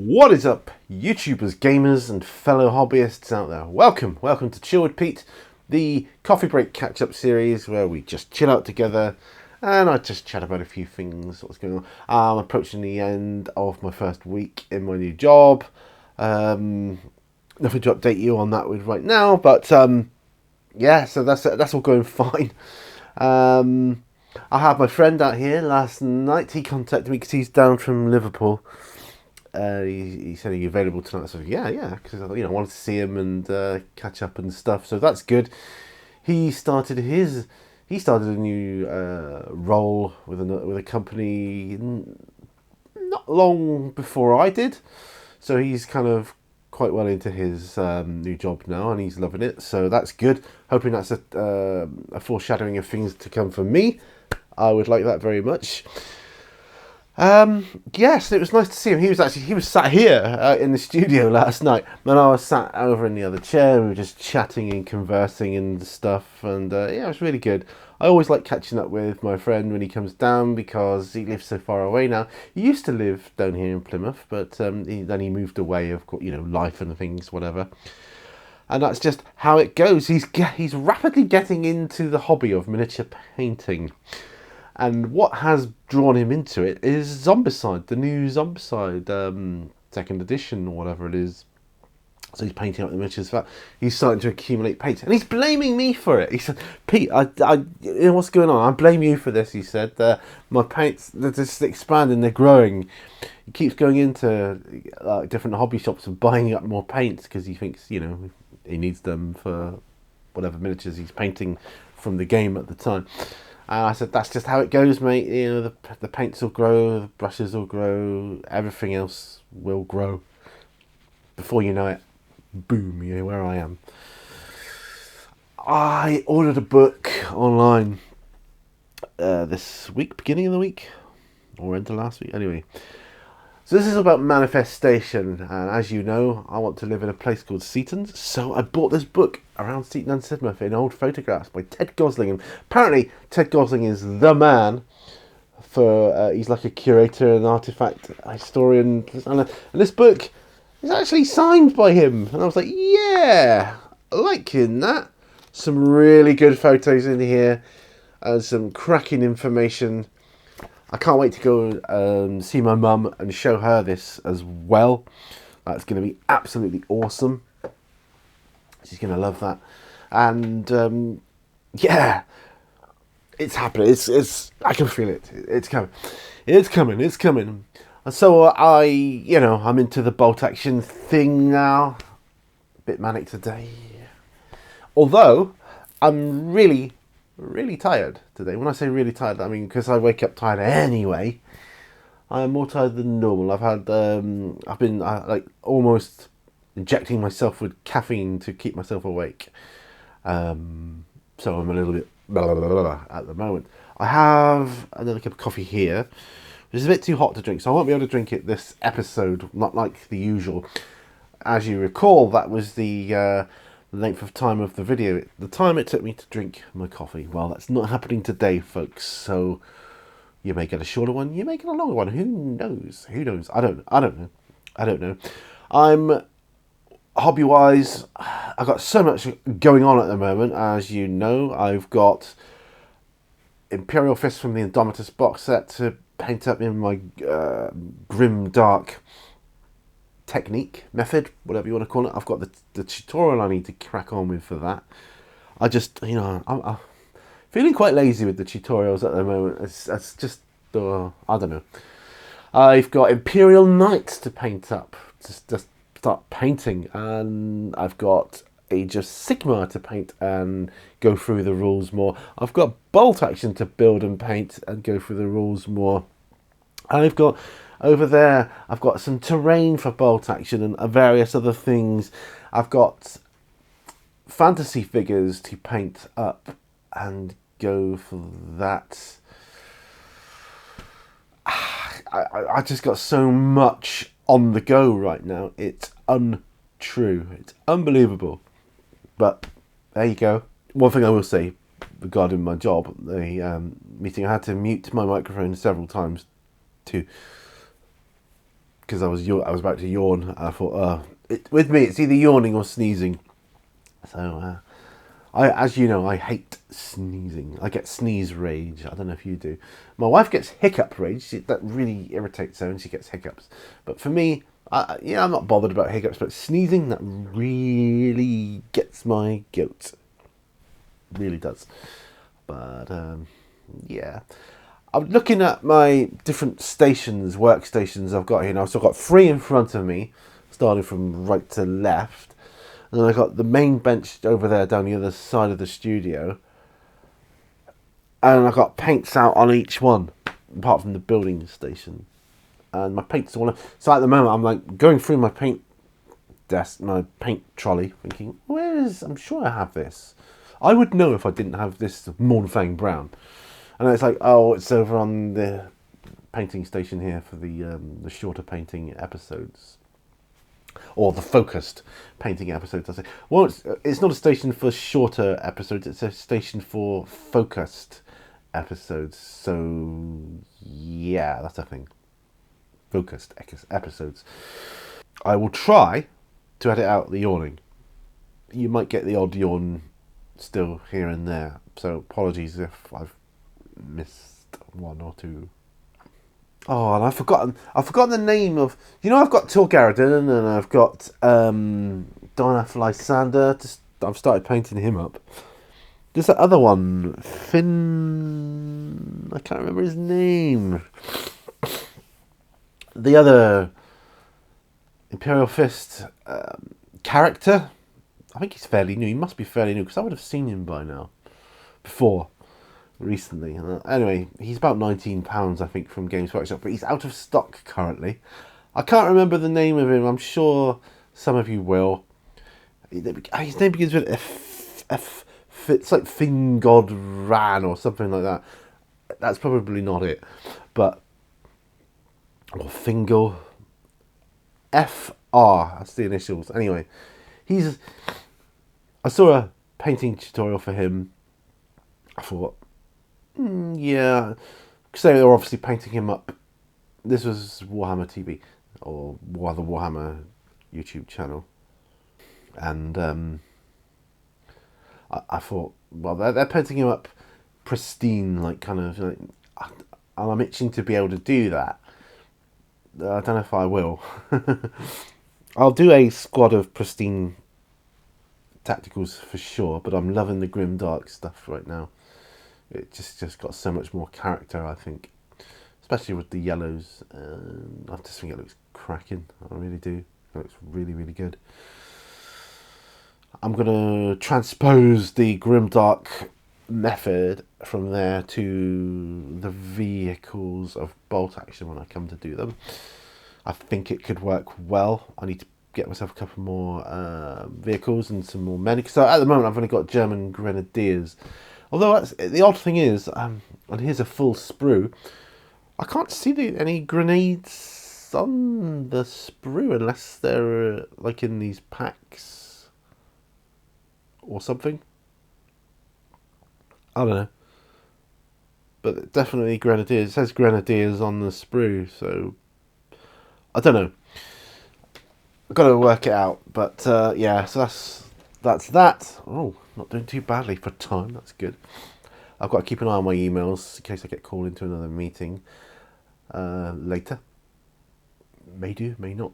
What is up, YouTubers, gamers, and fellow hobbyists out there? Welcome to Chill with Pete, the coffee break catch-up series where we just chill out together and I just chat about a few things, what's going on. I'm approaching the end of my first week in my new job. Nothing to update you on that with right now, but yeah, so that's all going fine. I had my friend out here last night. He contacted me because he's down from Liverpool. He said he's available tonight. So yeah, because I wanted to see him and catch up and stuff. So that's good. He started a new role with a company not long before I did. So he's kind of quite well into his new job now, and he's loving it. So that's good. Hoping that's a foreshadowing of things to come for me. I would like that very much. Yes, it was nice to see him. He was sat here in the studio last night, and I was sat over in the other chair. We were just chatting and conversing and stuff, and yeah, it was really good. I always like catching up with my friend when he comes down because he lives so far away now. He used to live down here in Plymouth, but then he moved away, of course, life and things, whatever. And that's just how it goes. He's rapidly getting into the hobby of miniature painting. And what has drawn him into it is Zombicide, the new Zombicide, second edition or whatever it is. So he's painting up the miniatures. He's starting to accumulate paint, and he's blaming me for it. He said, "Pete, what's going on? I blame you for this." He said, "My paints, they're just expanding, they're growing." He keeps going into different hobby shops and buying up more paints because he thinks, he needs them for whatever miniatures he's painting from the game at the time. I said, that's just how it goes, mate. The paints will grow, the brushes will grow, everything else will grow. Before you know it, boom, where I am. I ordered a book online this week, beginning of the week, or end of last week, anyway. So this is about manifestation, and as you know, I want to live in a place called Seaton's, so I bought this book, Around Seaton and Sidmouth in Old Photographs by Ted Gosling. And apparently Ted Gosling is the man for, he's like a curator, an artifact historian, and this book is actually signed by him, and I was like, yeah, liking that. Some really good photos in here, and some cracking information. I can't wait to go see my mum and show her this as well. That's going to be absolutely awesome. She's going to love that. And yeah, it's happening. It's I can feel it. It's coming. It's coming. And so I'm into the bolt action thing now. A bit manic today. Although I'm really tired today. When I say really tired, I mean because I wake up tired anyway. I'm more tired than normal. I've been almost injecting myself with caffeine to keep myself awake. So I'm a little bit blah, blah, blah, blah, at the moment. I have another cup of coffee here, which is a bit too hot to drink, so I won't be able to drink it this episode, not like the usual. As you recall, that was the length of time of the video, the time it took me to drink my coffee. Well, that's not happening today, folks, so you may get a shorter one, you may get a longer one. Who knows? I don't know. I'm hobby wise, I've got so much going on at the moment. As you know, I've got Imperial Fist from the Indomitus box set to paint up in my grim dark technique, method, whatever you want to call it. I've got the tutorial I need to crack on with for that. I just, I'm feeling quite lazy with the tutorials at the moment. It's just, I don't know. I've got Imperial Knights to paint up, just start painting, and I've got Age of Sigmar to paint and go through the rules more. I've got Bolt Action to build and paint and go through the rules more. I've got over there, I've got some terrain for Bolt Action and various other things. I've got fantasy figures to paint up and go for that. I just got so much on the go right now. It's untrue. It's unbelievable. But there you go. One thing I will say regarding my job, the meeting, I had to mute my microphone several times to because I was about to yawn. I thought, with me, it's either yawning or sneezing. So, as you know, I hate sneezing. I get sneeze rage. I don't know if you do. My wife gets hiccup rage. That really irritates her, and she gets hiccups. But for me, I'm not bothered about hiccups. But sneezing, that really gets my goat. Really does. But yeah, I'm looking at my different workstations I've got here. Now I've still got 3 in front of me, starting from right to left. And then I got the main bench over there down the other side of the studio. And I got paints out on each one, apart from the building station. And my paints all. So at the moment, I'm like going through my paint desk, my paint trolley, thinking, I'm sure I have this. I would know if I didn't have this Mornfang Brown. And it's like, it's over on the painting station here for the shorter painting episodes. Or the focused painting episodes, I say. Well, it's not a station for shorter episodes, it's a station for focused episodes. So, yeah, that's a thing. Focused episodes. I will try to edit out the yawning. You might get the odd yawn still here and there. So, apologies if I've missed 1 or 2. Oh, and I've forgotten the name of... I've got Tilgaradin and I've got Diana Lysander. I've started painting him up. There's that other one. Finn... I can't remember his name. The other Imperial Fist character. I think he's fairly new. He must be fairly new because I would have seen him by now. Before. Recently. Anyway, he's about £19, I think, from Games Workshop, but he's out of stock currently. I can't remember the name of him. I'm sure some of you will. His name begins with F. It's like Fingod Ran or something like that. That's probably not it. But... Or Fingal. FR. That's the initials. Anyway, I saw a painting tutorial for him. I thought... yeah, because they were obviously painting him up. This was Warhammer TV, or the Warhammer YouTube channel. And I thought, well, they're painting him up pristine, like kind of, like, and I'm itching to be able to do that. I don't know if I will. I'll do a squad of pristine tacticals for sure, but I'm loving the grim dark stuff right now. It just got so much more character, I think. Especially with the yellows. I just think it looks cracking. I really do. It looks really, really good. I'm going to transpose the grimdark method from there to the vehicles of bolt action when I come to do them. I think it could work well. I need to get myself a couple more vehicles and some more men. So at the moment I've only got German Grenadiers. Although the odd thing is, and here's a full sprue, I can't see any grenades on the sprue unless they're like in these packs or something. I don't know. But definitely Grenadiers. It says Grenadiers on the sprue, so I don't know. I've got to work it out. But yeah, so that's that. Oh, not doing too badly for time. That's good. I've got to keep an eye on my emails in case I get called into another meeting later. May do, may not.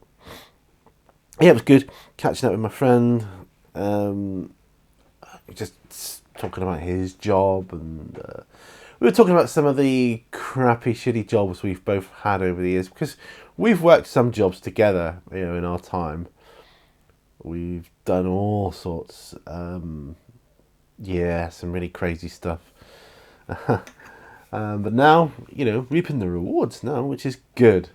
Yeah, it was good catching up with my friend. Just talking about his job, and we were talking about some of the crappy, shitty jobs we've both had over the years, because we've worked some jobs together, in our time. We've done all sorts. Yeah, some really crazy stuff. But now, reaping the rewards now, which is good.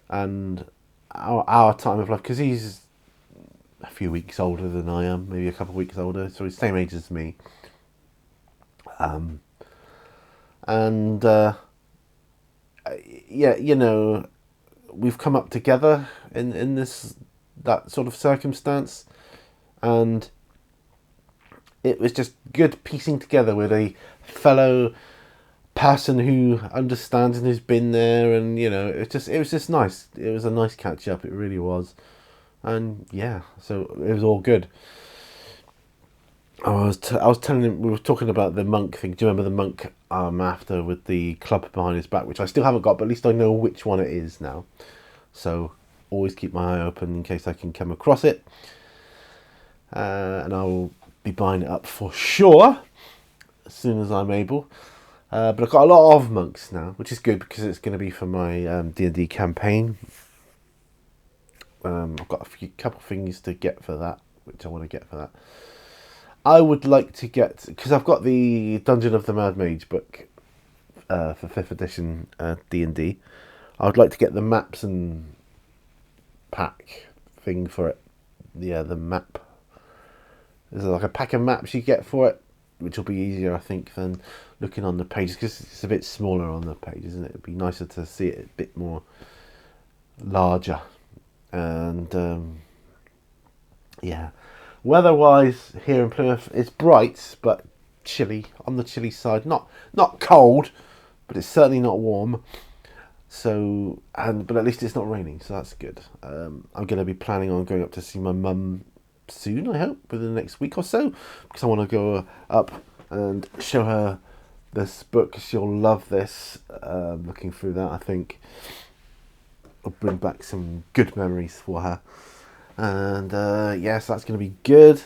And our time of life, because he's a few weeks older than I am, maybe a couple of weeks older, so he's the same age as me. Yeah, we've come up together in that sort of circumstance, and it was just good piecing together with a fellow person who understands and who's been there, and it was just nice. It was a nice catch up. It really was, and yeah, so it was all good. I was telling him, we were talking about the monk thing. Do you remember the monk after with the club behind his back, which I still haven't got, but at least I know which one it is now. So always keep my eye open in case I can come across it, and I will be buying it up for sure as soon as I'm able. But I've got a lot of monks now, which is good because it's going to be for my D&D campaign. I've got couple things to get for that, which I want to get for that. I would like to get, because I've got the Dungeon of the Mad Mage book for 5th edition D&D. I would like to get the maps and pack thing for it. Yeah, the map. There's like a pack of maps you get for it, which will be easier, I think, than looking on the pages, because it's a bit smaller on the page, isn't it? It'd be nicer to see it a bit more larger. And yeah, weather-wise here in Plymouth, it's bright but chilly, on the chilly side. Not cold, but it's certainly not warm. So, but at least it's not raining, so that's good. I'm going to be planning on going up to see my mum soon, I hope, within the next week or so, because I want to go up and show her this book. She'll love this. Looking through that, I think it'll bring back some good memories for her. And yes, that's going to be good.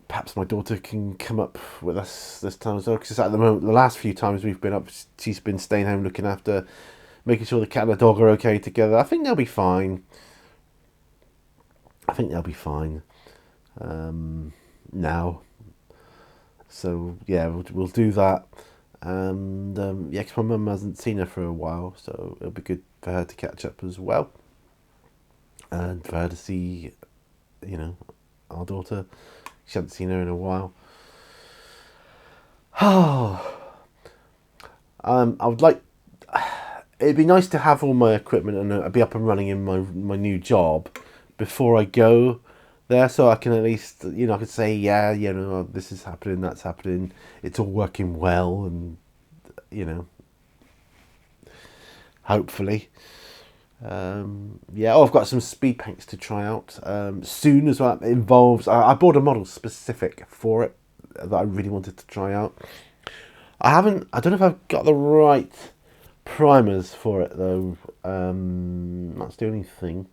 Perhaps my daughter can come up with us this time as well, because at the moment, the last few times we've been up, she's been staying home looking after, making sure the cat and the dog are okay together. I think they'll be fine. Now. So yeah, we'll do that. And yeah, because my mum hasn't seen her for a while, so it'll be good for her to catch up as well, and for her to see, our daughter. She hadn't seen her in a while. I would like. It'd be nice to have all my equipment and be up and running in my new job before I go there, so I can at least, I could say, yeah, this is happening, that's happening, it's all working well, and hopefully. Yeah, I've got some speed paints to try out soon as well. It involves, I bought a model specific for it that I really wanted to try out. I don't know if I've got the right primers for it though. That's the only thing.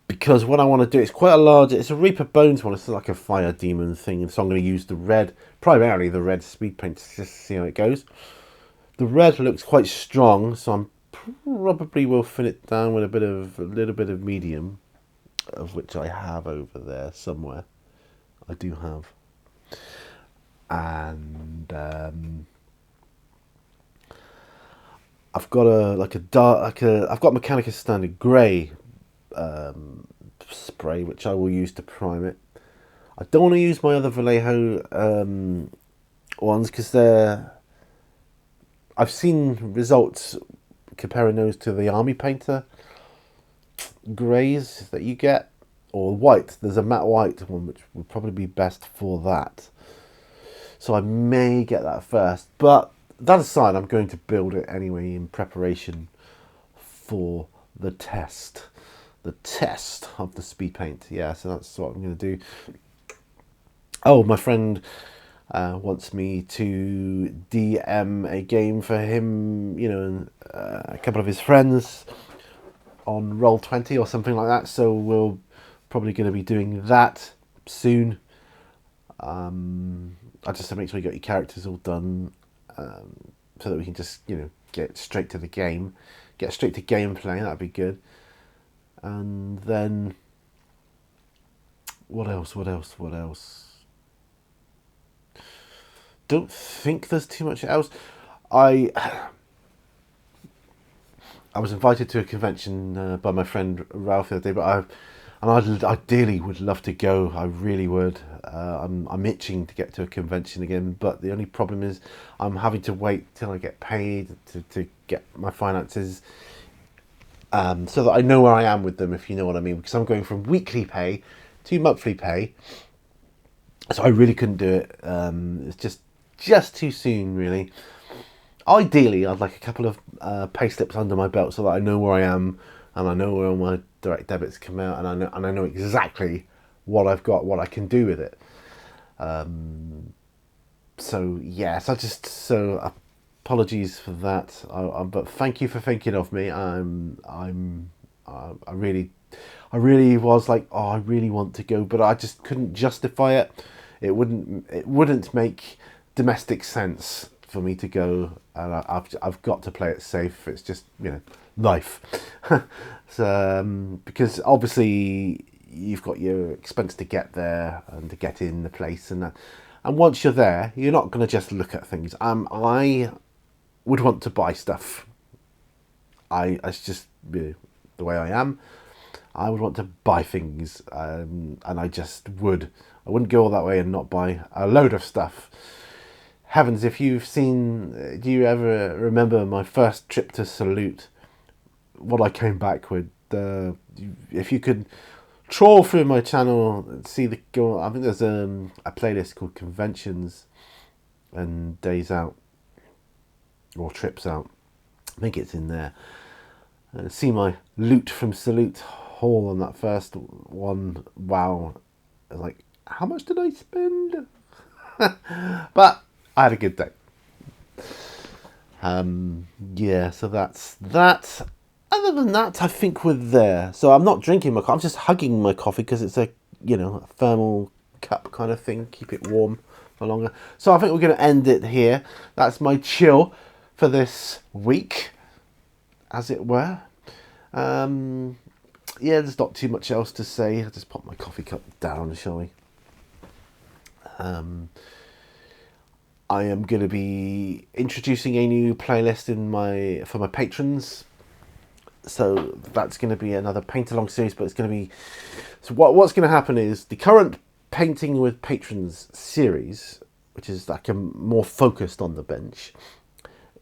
Because what I want to do, it's quite a large, it's a Reaper Bones one, it's like a fire demon thing, so I'm going to use primarily the red speed paint to just see how it goes. The red looks quite strong, so I'm probably will thin it down with a little bit of medium, of which I have over there somewhere. I do have. And I've got I've got Mechanicus Standard Grey spray, which I will use to prime it. I don't want to use my other Vallejo ones, because I've seen results comparing those to the Army Painter greys that you get, or white. There's a matte white one which would probably be best for that. So I may get that first. But that aside, I'm going to build it anyway in preparation for the test. The test of the speed paint. Yeah, so that's what I'm going to do. Oh, my friend wants me to DM a game for him, and a couple of his friends on Roll20 or something like that. So we're probably going to be doing that soon. I just have to make sure you got your characters all done, so that we can just, get straight to the game, get straight to gameplay. That'd be good. And then what else? Don't think there's too much else. I was invited to a convention by my friend Ralph the other day, but I ideally would love to go. I really would. I'm itching to get to a convention again, but the only problem is I'm having to wait till I get paid to get my finances, so that I know where I am with them, if you know what I mean. Because I'm going from weekly pay to monthly pay, so I really couldn't do it. It's just just too soon, really. Ideally, I'd like a couple of pay slips under my belt so that I know where I am and I know where all my direct debits come out, and I know exactly what I've got, what I can do with it. So yes, apologies for that. But thank you for thinking of me. I really was like, oh, I really want to go, but I just couldn't justify it. It wouldn't make domestic sense for me to go, and I've got to play it safe. It's just, life. So because obviously you've got your expense to get there and to get in the place, and once you're there, you're not going to just look at things. I would want to buy stuff. It's just the way I am. I would want to buy things, and I wouldn't go all that way and not buy a load of stuff. Heavens, if you've seen, do you ever remember my first trip to Salute? What I came back with? If you could trawl through my channel and see I think there's a playlist called Conventions and Days Out, or Trips Out. I think it's in there. See my loot from Salute haul on that first one. Wow, I was like, how much did I spend? But I had a good day. Yeah, so that's that. Other than that, I think we're there. So I'm not drinking my coffee. I'm just hugging my coffee because it's a thermal cup kind of thing. Keep it warm for longer. So I think we're going to end it here. That's my chill for this week, as it were. Yeah, there's not too much else to say. I'll just pop my coffee cup down, shall we? I am going to be introducing a new playlist for my patrons. So that's going to be another paint along series, but it's going to be. So what's going to happen is the current Painting with Patrons series, which is like a more focused on the bench,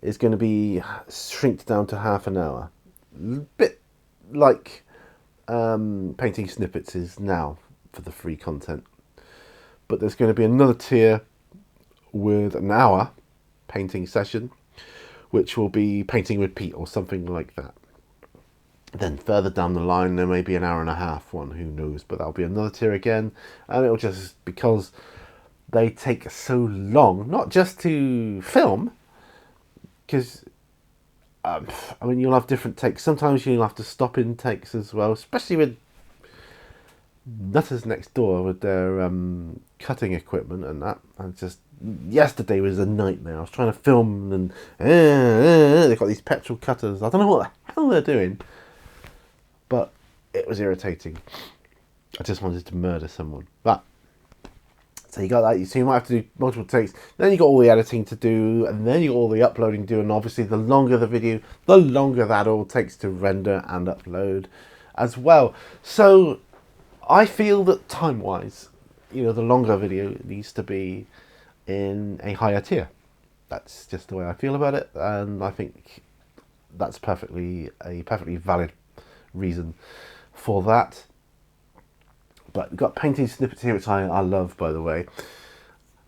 is going to be shrinked down to half an hour, bit like Painting Snippets is now for the free content. But there's going to be another tier with an hour painting session, which will be Painting with Pete or something like that. Then further down the line, there may be an hour and a half one, who knows, but that'll be another tier again. And it'll just, because they take so long, not just to film, because you'll have different takes. Sometimes you'll have to stop in takes as well, especially with nutters next door with their cutting equipment and that. And just yesterday was a nightmare. I was trying to film and they've got these petrol cutters. I don't know what the hell they're doing, but it was irritating. I just wanted to murder someone. But so you got that. So you might have to do multiple takes. Then you got all the editing to do, and then you got all the uploading to do. And obviously, the longer the video, the longer that all takes to render and upload as well. So I feel that time-wise, the longer video needs to be in a higher tier. That's just the way I feel about it, and I think that's a perfectly valid reason for that. But we've got Painting Snippets here, which I love, by the way.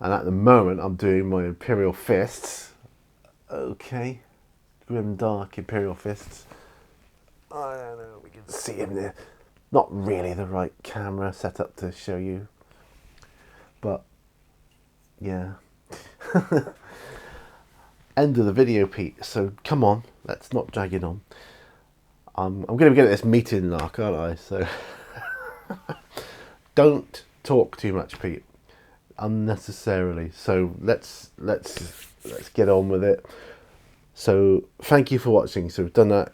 And at the moment, I'm doing my Imperial Fists. Okay. Grim Dark Imperial Fists. I don't know, we can see him there. Not really the right camera setup to show you. But, yeah. End of the video, Pete. So, come on. Let's not drag it on. I'm going to be getting this meeting lark, aren't I? So... Don't talk too much, Pete, unnecessarily. So let's get on with it. So thank you for watching. So we've done that.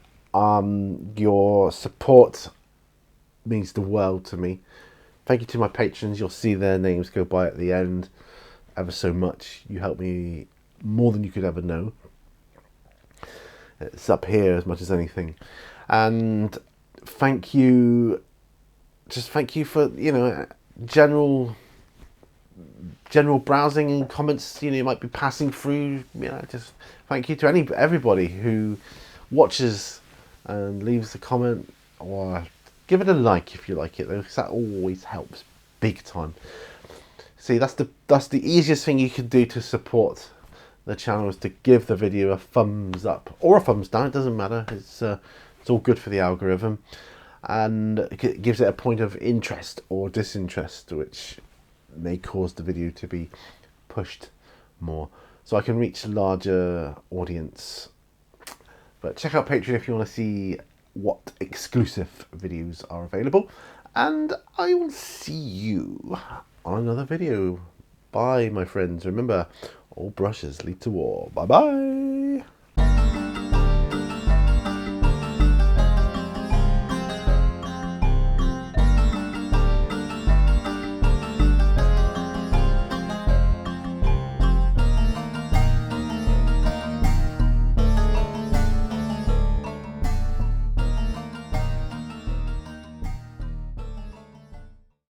Your support means the world to me. Thank you to my patrons. You'll see their names go by at the end. Ever so much. You help me more than you could ever know. It's up here as much as anything. And thank you. Just thank you for, general browsing and comments, you might be passing through, just thank you to everybody who watches and leaves a comment, or give it a like if you like it, though, because that always helps big time. See, that's the easiest thing you can do to support the channel, is to give the video a thumbs up or a thumbs down. It doesn't matter. It's all good for the algorithm, and it gives it a point of interest or disinterest, which may cause the video to be pushed more, so I can reach a larger audience. But check out Patreon if you want to see what exclusive videos are available, and I will see you on another video. Bye, my friends. Remember, all brushes lead to war. Bye bye.